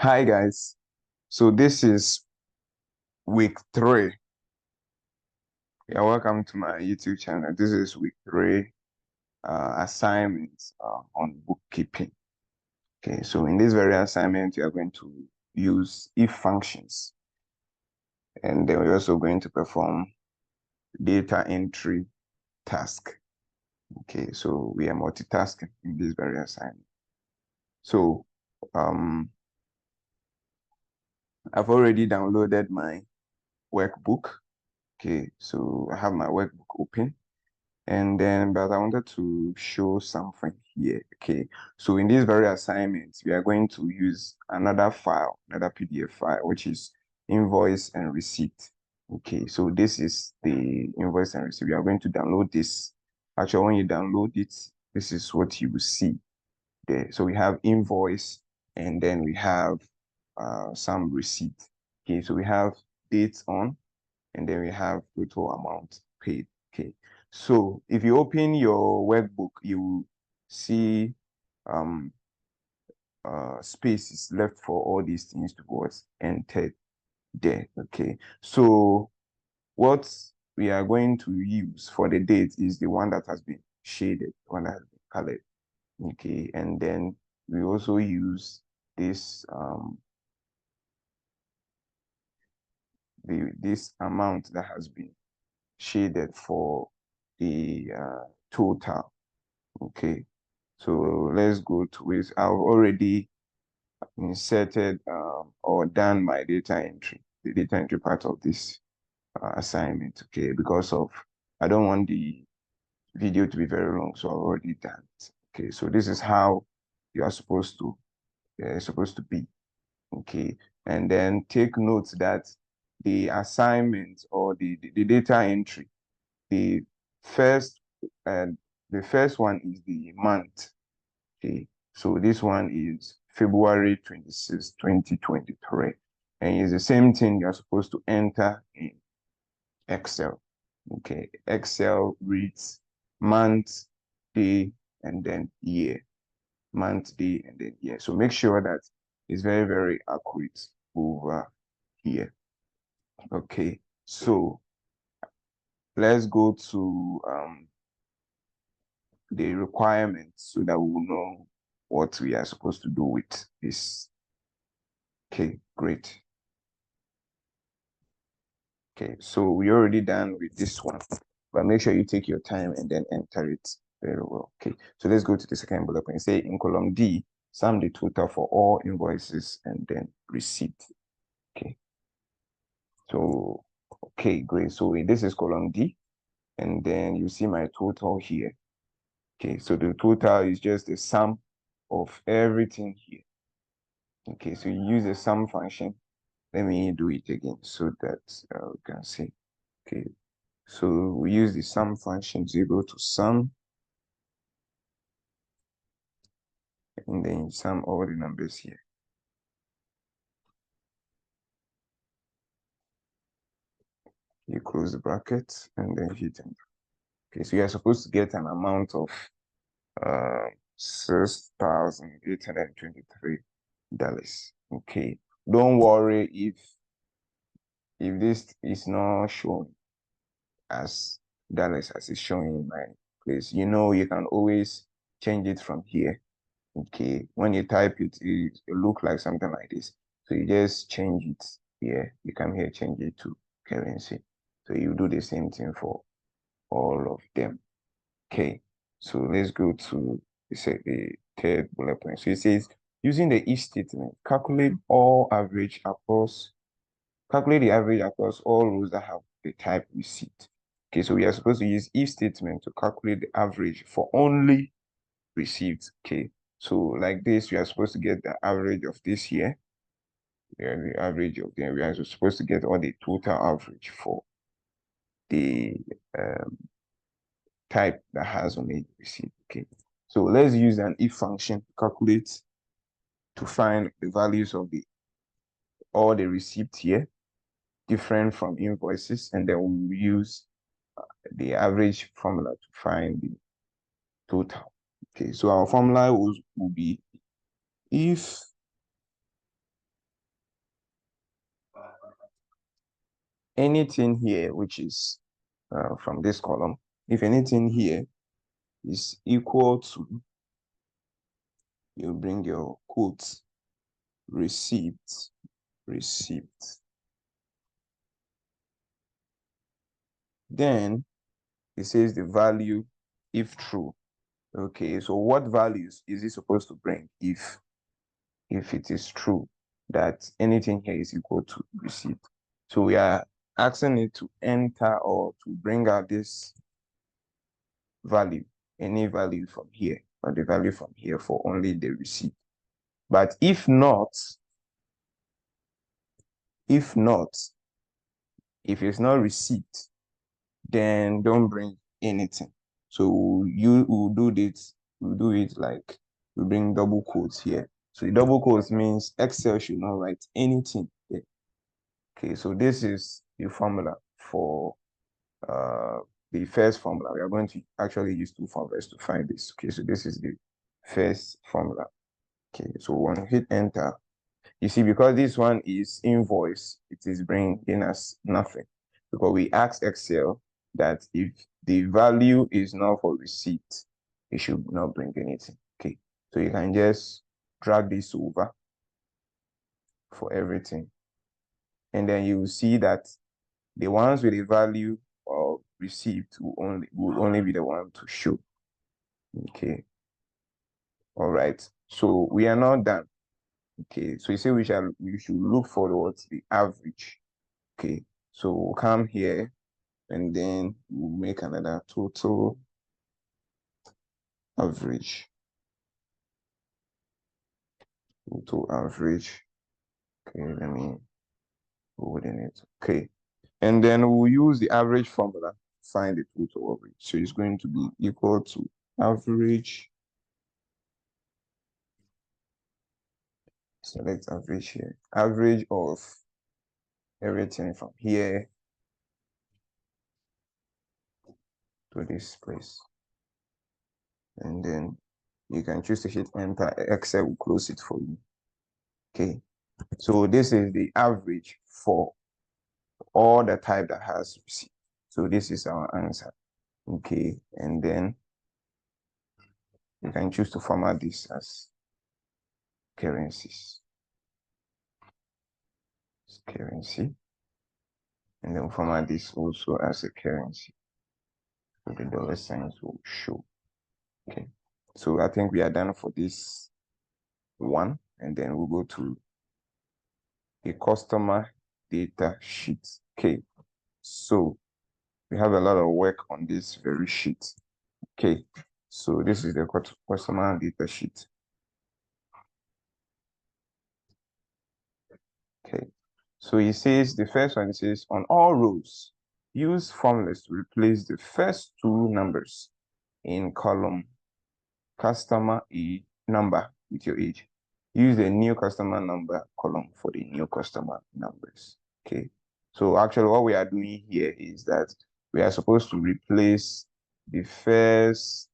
Hi guys, so this is week 3. Yeah, welcome to my YouTube channel. This is week 3 assignments on bookkeeping. Okay, so in this very assignment, we are going to use if functions, and then we're also going to perform data entry task. Okay, so we are multitasking in this very assignment. So I've already downloaded my workbook. Okay, so I have my workbook open. And then, but I wanted to show something here. Okay, so in this very assignment, we are going to use another file, another PDF file, which is invoice and receipt. Okay, so this is the invoice and receipt. We are going to download this. Actually, when you download it, this is what you will see there. So we have invoice, and then we have some receipt. Okay, so we have dates on, and then we have total amount paid. Okay, so if you open your workbook, you will see spaces left for all these things to be entered there. Okay, so what we are going to use for the date is the one that has been shaded, one that has been colored. Okay, and then we also use this this amount that has been shaded for the total. Okay, so let's go to it. I've already inserted or done my data entry, the data entry part of this assignment. Okay, because of I don't want the video to be very long, so I've already done it. Okay, so this is how you are supposed to be. Okay, and then take note that the assignment or the data entry, the first and the first one is the month. Okay, so this one is February 26, 2023, and it's the same thing you're supposed to enter in Excel. Okay, Excel reads month, day, and then year. Month, day, and then year. So make sure that it's very, very accurate over here. Okay, so let's go to the requirements so that we will know what we are supposed to do with this. Okay, great. Okay, so we already done with this one, but make sure you take your time and then enter it very well. Okay, so let's go to the second bullet point. Say in column D, sum the total for all invoices and then receipt. Okay, so okay, great. So this is column D, and then you see my total here. Okay, so the total is just the sum of everything here. Okay, so you use the sum function. Let me do it again so that we can see. Okay, so we use the sum function to go to sum, and then you sum all the numbers here. You close the bracket and then hit enter. Okay, so you are supposed to get an amount of $6,823. Okay, don't worry if this is not shown as dollars as it's showing in my place. You know, you can always change it from here. Okay, when you type it, it look like something like this. So you just change it here. You come here, change it to currency. So you do the same thing for all of them. Okay, so let's go to the third bullet point. So it says, using the if statement, calculate the average across all rows that have the type receipt. Okay, so we are supposed to use if statement to calculate the average for only receipts. Okay, so like this, we are supposed to get the average of this here. The average of them. We are supposed to get all the total average for the type that has only receipt. Okay, so let's use an if function to calculate to find the values of all the receipts here, different from invoices, and then we'll use the average formula to find the total. Okay, so our formula will be if anything here, which is from this column, if anything here is equal to, you bring your quotes, receipt, then it says the value if true. Okay, so what values is it supposed to bring if it is true that anything here is equal to receipt? So we are asking it to enter or to bring out this value, any value from here, or the value from here for only the receipt. But if not, if it's not receipt, then don't bring anything. So you will do this, we'll do it like we bring double quotes here. So the double quotes means Excel should not write anything there. Okay, so this is the formula for the first formula. We are going to actually use two formulas to find this. Okay, so this is the first formula. Okay, so when you hit enter, you see, because this one is invoice, it is bringing us nothing. Because we asked Excel that if the value is not for receipt, it should not bring anything. Okay, so you can just drag this over for everything. And then you will see that the ones with the value of receipt will only be the one to show. Okay. All right. So we are not done. Okay. So you say we should look for what's the average. Okay. So we'll come here and then we'll make another total average. Total average. Okay, let me within it. Okay. And then we'll use the average formula to find the total average. So it's going to be equal to average. Select average here. Average of everything from here to this place. And then you can choose to hit enter. Excel will close it for you. Okay. So this is the average for all the type that has receipt. So this is our answer. Okay. And then you can choose to format this as currencies. Currency. And then format this also as a currency. So the dollar signs will show. Okay. So I think we are done for this one. And then we'll go to a customer data sheet. Okay. So we have a lot of work on this very sheet. Okay. So this is the customer data sheet. Okay. So it says, the first one, it says, on all rows, use formulas to replace the first two numbers in column customer number with your age. Use the new customer number column for the new customer numbers. Okay. So actually what we are doing here is that we are supposed to replace the first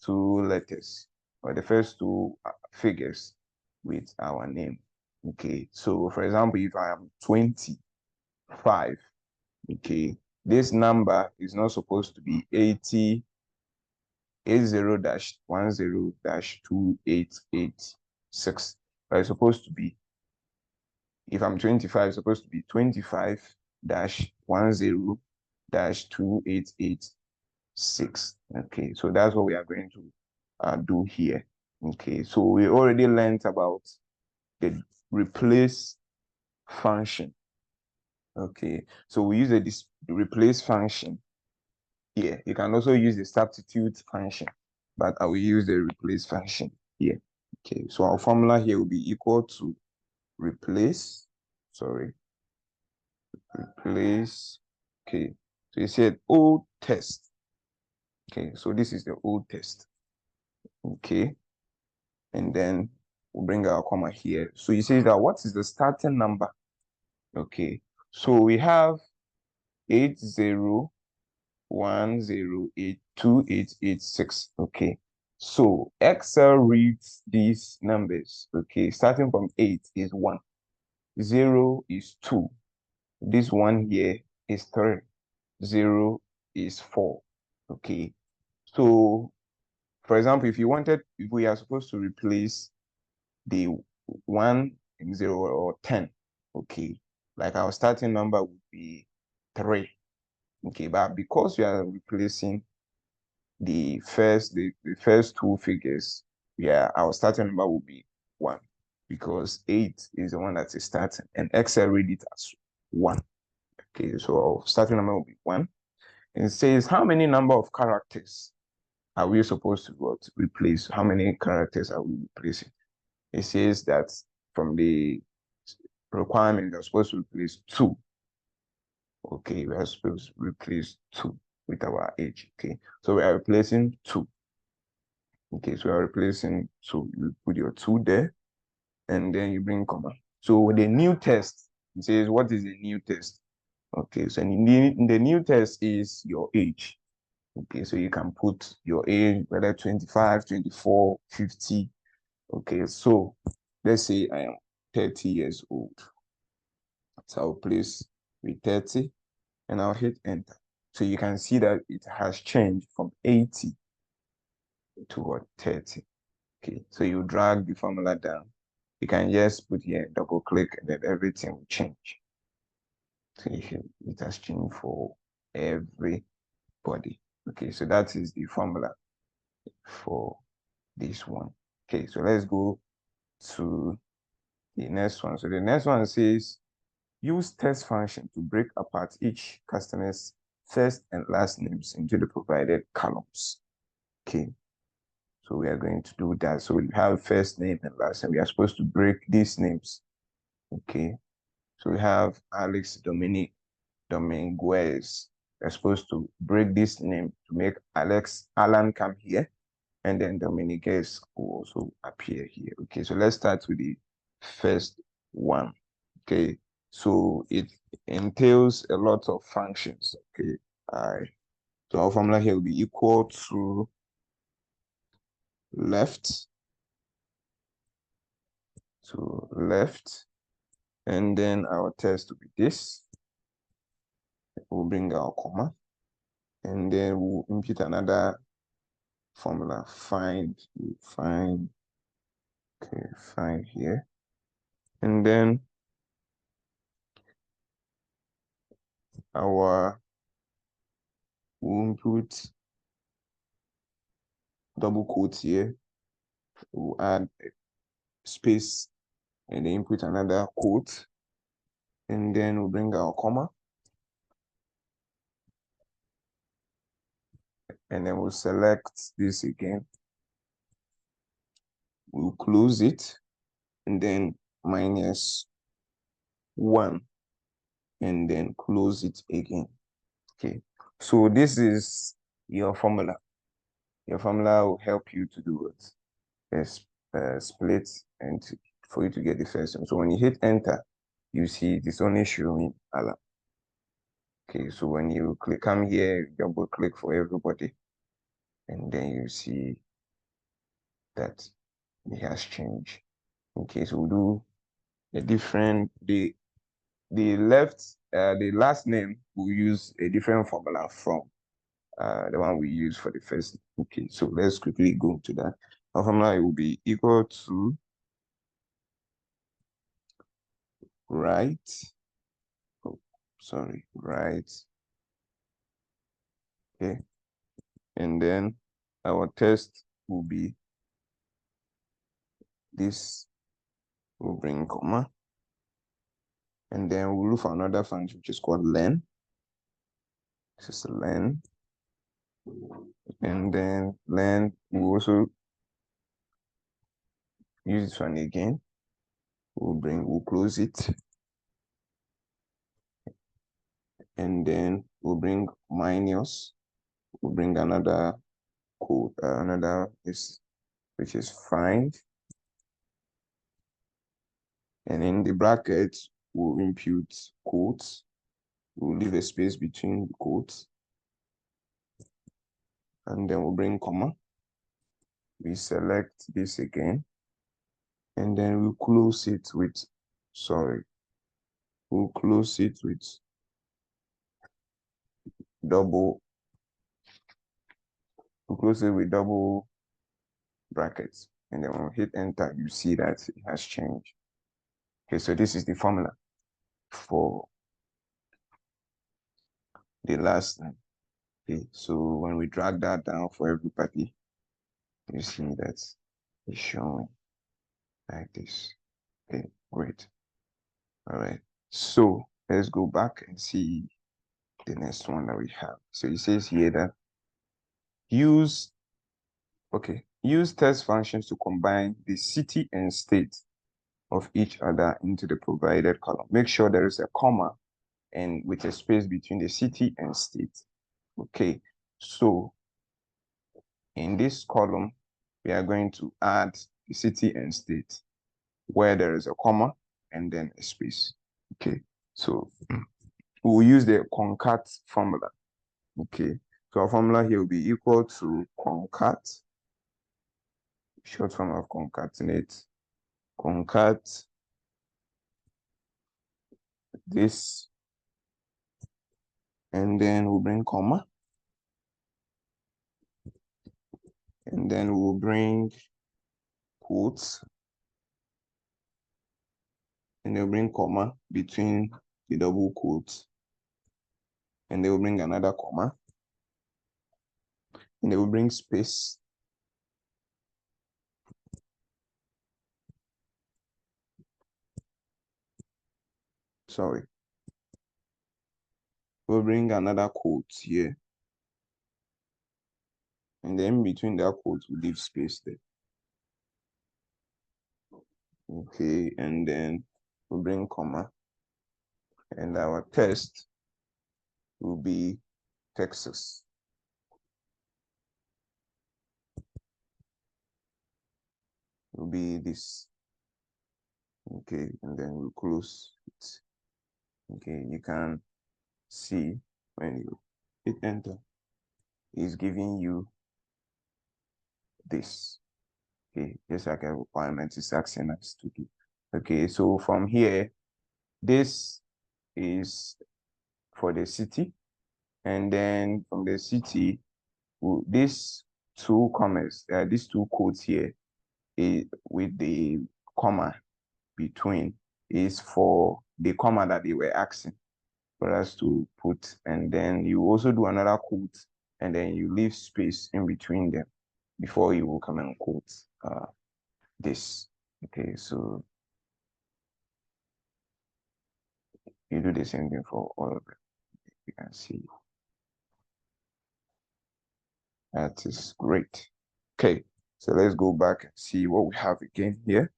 two letters or the first two figures with our name. Okay. So for example, if I am 25, okay, this number is not supposed to be 80 80-10-2886. But it's supposed to be, if I'm 25, it's supposed to be 25-10-2886. Okay, so that's what we are going to do here. Okay, so we already learned about the replace function. Okay, so we use the replace function here. You can also use the substitute function, but I will use the replace function here. Okay, so our formula here will be equal to replace, replace. Okay, so you said old test. Okay, so this is the old test. Okay, and then we'll bring our comma here. So you say that what is the starting number? Okay, so we have 80-10-82886. Okay, so Excel reads these numbers. Okay, starting from 8 is 1, 0 is 2, this one here is 3, 0 is 4. Okay, so for example, if we are supposed to replace the 1 and 0 or 10, okay, like our starting number would be 3. Okay, but because we are replacing the first two figures, yeah, our starting number will be 1, because 8 is the one that is starting, and Excel read it as 1. Okay, so our starting number will be 1. And it says how many number of characters are we supposed to replace? How many characters are we replacing? It says that from the requirement, we're supposed to replace 2. Okay, we are supposed to replace 2 with our age. Okay, so we are replacing 2. Okay, so we are replacing 2. You put your 2 there, and then you bring comma. So with the new test, it says, what is the new test? Okay, so in the new test is your age. Okay, so you can put your age, whether 25, 24, 50. Okay, so let's say I am 30 years old. So I'll place with 30 and I'll hit enter. So you can see that it has changed from 80 to what, 30. Okay, so you drag the formula down. You can just put here, double click, and then everything will change. So it has changed for everybody. Okay, so that is the formula for this one. Okay, so let's go to the next one. So the next one says, use test function to break apart each customer's first and last names into the provided columns. Okay, so we are going to do that. So we have first name and last name. We are supposed to break these names. Okay, so we have Alex Dominic Dominguez. We're supposed to break this name to make Alan come here, and then Dominguez will also appear here. Okay, so let's start with the first one. Okay, so it entails a lot of functions. Okay, so our formula here will be equal to left, and then our test will be this. We'll bring our comma, and then we'll input another formula, find, okay, find here, and then we'll input double quotes here. We'll add a space and then input another quote, and then we'll bring our comma, and then we'll select this again. We'll close it, and then -1, and then close it again. Okay, so this is your formula. Your formula will help you to do it. Split and for you to get the first one. So when you hit enter, you see it's only showing Alan. Okay, so when you come here, double click for everybody, and then you see that it has changed. Okay, so we'll do the last name will use a different formula from the one we use for the first. Okay, so let's quickly go to that. Our formula will be equal to right. Oh, sorry, right. Okay, and then our test will be this. We'll bring comma, and then we'll look for another function which is called learn. This is learn, and then learn. We'll also use this one again. We'll close it, and then we'll bring minus. We'll bring another code, this, which is find, and in the brackets we'll impute quotes. We'll leave a space between the quotes, and then we'll bring comma. We select this again, and then we'll close it with, we'll close it with we'll close it with double brackets, and then when we hit enter, you see that it has changed. Okay, so this is the formula for the last name. Okay, so when we drag that down for everybody, you see that it's showing like this. Okay, great. All right, so let's go back and see the next one that we have. So it says here that use test functions to combine the city and state of each other into the provided column. Make sure there is a comma and with a space between the city and state. Okay, so in this column, we are going to add the city and state where there is a comma and then a space. Okay, so we'll use the concat formula. Okay, so our formula here will be equal to concat, short form of concatenate, concat this, and then we'll bring comma, and then we'll bring quotes, and they'll bring comma between the double quotes, and they will bring another comma, and they will bring space, sorry, we'll bring another quote here, and then between that quote we'll leave space there. Okay, and then we'll bring comma, and our test will be Texas. Will be this. Okay, and then we'll close it. Okay, you can see when you hit enter, it's giving you this. Okay, just like a requirement is asking us to do. Okay, so from here, this is for the city, and then from the city, these two commas, these two quotes here, with the comma between, is for the comma that they were asking for us to put, and then you also do another quote, and then you leave space in between them before you will come and quote this. Okay, so you do the same thing for all of them. You can see that is great. Okay, so let's go back and see what we have again here.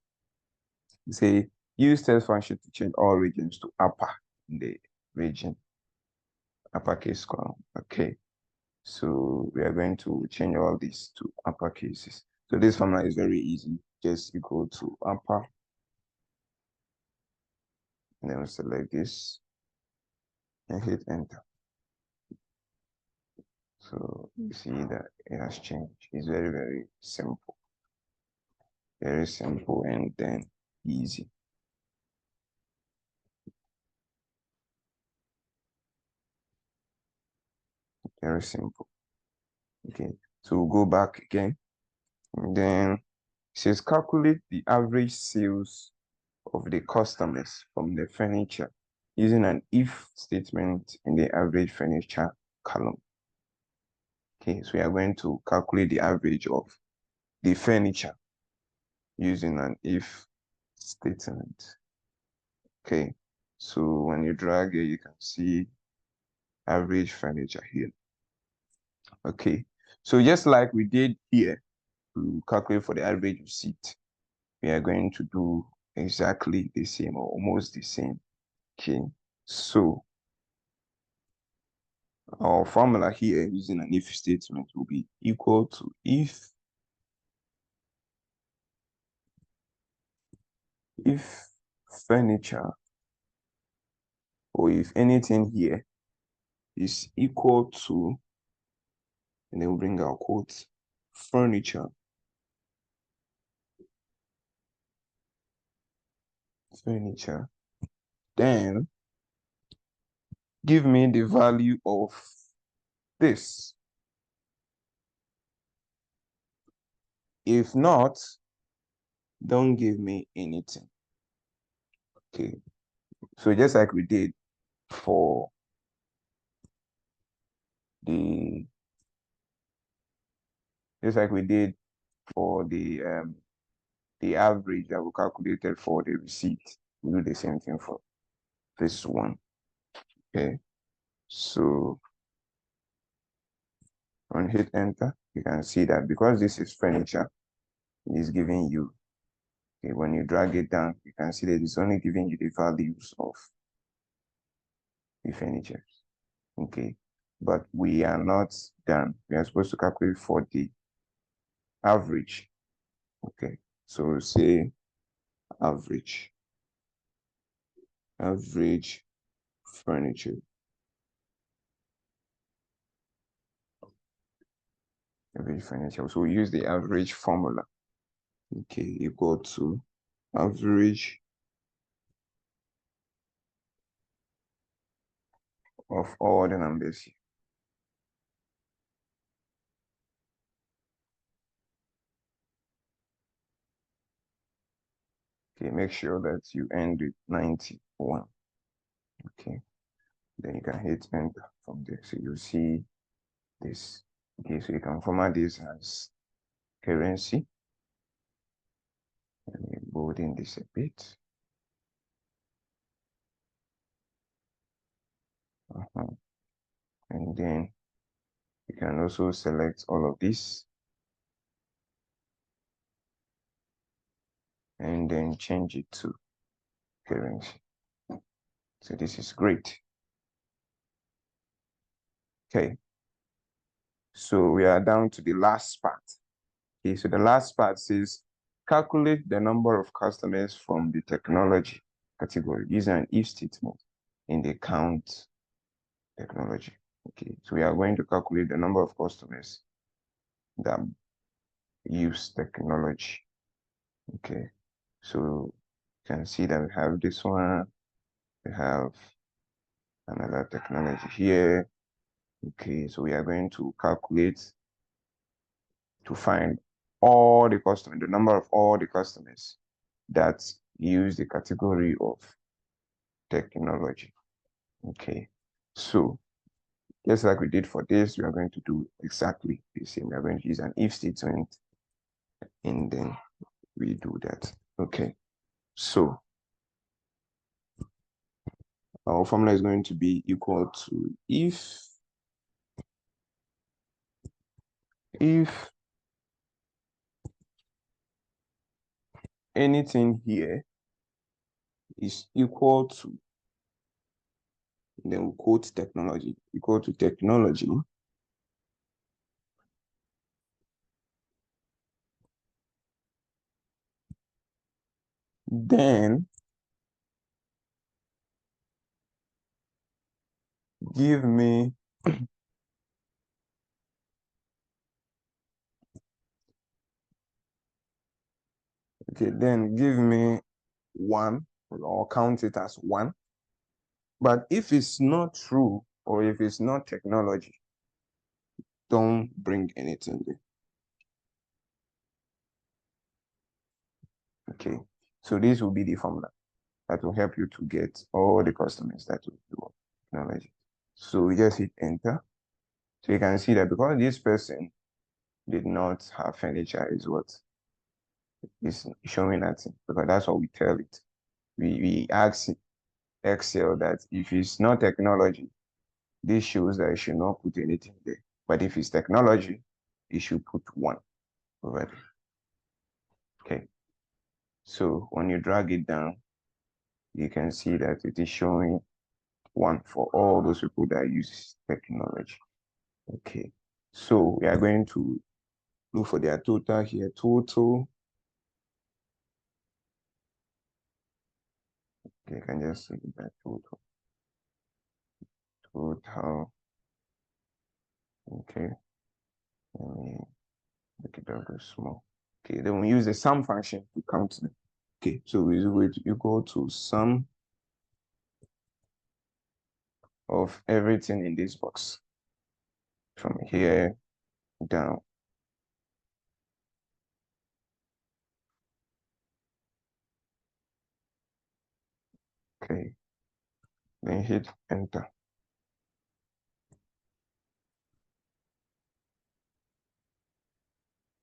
You say use test function to change all regions to upper in the region, uppercase column. Okay, so we are going to change all these to upper cases. So this formula is very easy. Just equal to upper, and then we select this and hit enter. So you see that it has changed. It's very, very simple. Very simple and then easy. Very simple. Okay, so we'll go back again, and then it says calculate the average sales of the customers from the furniture using an if statement in the average furniture column. Okay, so we are going to calculate the average of the furniture using an if statement. Okay, so when you drag it, you can see average furniture here. Okay, so just like we did here to calculate for the average receipt, we are going to do exactly the same or almost the same. Okay, so our formula here using an if statement will be equal to if furniture, or if anything here is equal to, and then we'll bring our quotes, furniture, then give me the value of this. If not, don't give me anything. Okay. So just like we did for the the average that we calculated for the receipt, we do the same thing for this one. Okay. So when you hit enter, you can see that because this is furniture, it's giving you, okay, when you drag it down, you can see that it's only giving you the values of the furniture. Okay. But we are not done. We are supposed to calculate for the average. Okay. So say average furniture. Average furniture. So we use the average formula. Okay, equal to average of all the numbers here. Okay, make sure that you end with 91. Okay, then you can hit enter from there. So you'll see this. Okay, so you can format this as currency. Let me bolding this a bit. And then you can also select all of this and then change it to currency. So this is great. Okay, so we are down to the last part. Okay, so the last part says calculate the number of customers from the technology category using an if statement in the count technology. Okay, so we are going to calculate the number of customers that use technology. Okay, so you can see that we have this one, we have another technology here. Okay, so we are going to calculate to find all the customers, the number of all the customers that use the category of technology. Okay, so just like we did for this, we are going to do exactly the same. We are going to use an if statement and then we do that. Okay, so our formula is going to be equal to if anything here is equal to, then we'll quote technology, equal to technology, then give me okay, then give me 1 or count it as 1. But if it's not true or if it's not technology, don't bring anything there. Okay, so this will be the formula that will help you to get all the customers that will do technology. So we just hit enter. So you can see that because this person did not have furniture is what is showing nothing, because that's what we tell it. We ask Excel that if it's not technology, this shows that it should not put anything there. But if it's technology, it should put 1 over there. Okay. So when you drag it down, you can see that it is showing 1 for all those people that use technology. Okay. So we are going to look for their total here. Total. Okay, I can just see that total. Total. Okay. Let me make it very small. Okay, then we use the sum function to count them. Okay, so we go to sum of everything in this box. from here down. Okay, then hit enter.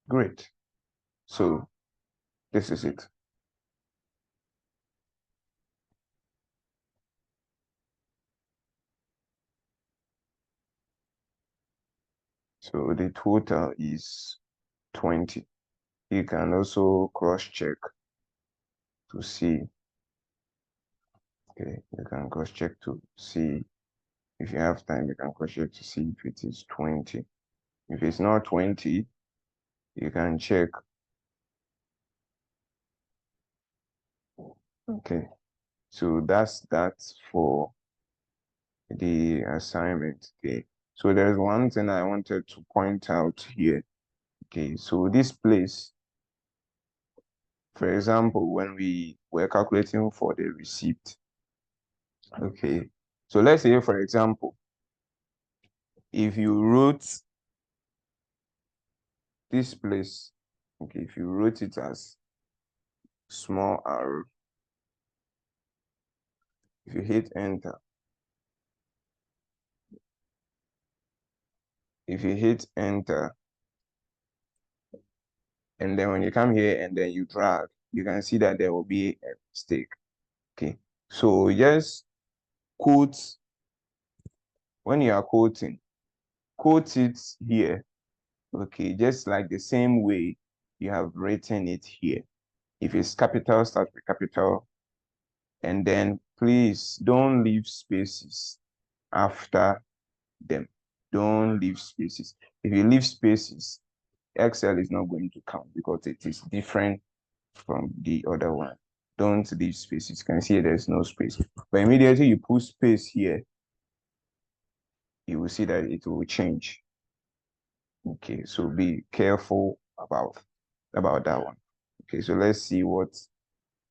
Great. So this is it. So the total is 20. You can also cross-check to see. Okay, you can cross-check to see. If you have time, you can cross-check to see if it is 20. If it's not 20, you can check. Okay, so that's that for the assignment. Okay, so there's one thing I wanted to point out here. Okay, so this place, for example, when we were calculating for the receipt, okay, so let's say, for example, if you wrote this place, okay, if you wrote it as small r, if you hit enter, if you hit enter, and then when you come here and then you drag, you can see that there will be a mistake. Okay, so just quote, when you are quoting, quote it here. Okay, just like the same way you have written it here. If it's capital, start with capital. And then please don't leave spaces after them. Don't leave spaces. If you leave spaces, Excel is not going to count because it is different from the other one. Don't leave spaces. You can see there's no space. But immediately you put space here, you will see that it will change. Okay, so be careful about that one. Okay, so let's see what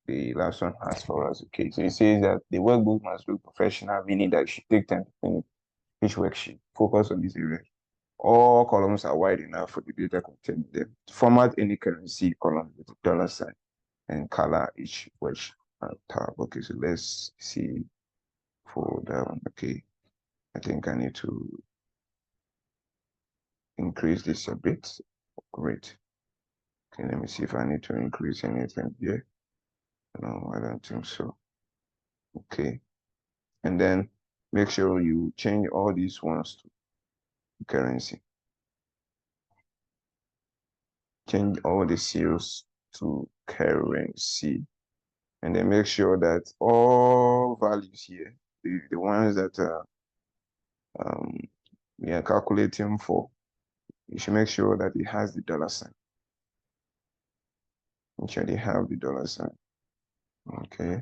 the last one has for us. Okay, so it says that the workbook must look professional, meaning that you should take time to finish each worksheet. Focus on this area. All columns are wide enough for the data contained in them. Format any currency column with a dollar sign and color each worksheet tab. Okay, so let's see for that one. Okay, I think I need to increase this a bit. Great. Okay, let me see if I need to increase anything here. No, I don't think so. Okay. And then make sure you change all these ones to currency. Change all the cereals to currency. And then make sure that all values here, the ones that we are calculating for, you should make sure that it has the dollar sign. Make sure they have the dollar sign. Okay.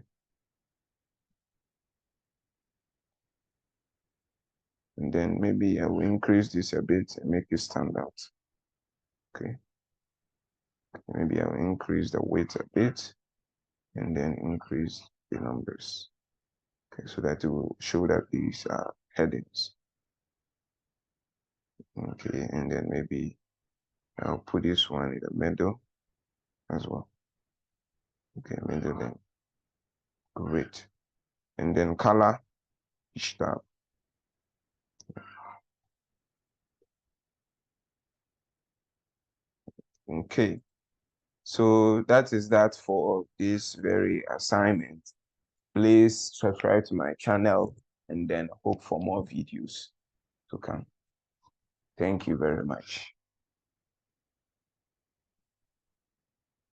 And then maybe I will increase this a bit and make it stand out. Okay. Maybe I'll increase the weight a bit and then increase the numbers. Okay, so that it will show that these are headings. Okay, and then maybe I'll put this one in the middle as well. Okay, middle then. Great. And then color each tab. Okay, so that is that for this very assignment. Please subscribe to my channel and then hope for more videos to come. Thank you very much.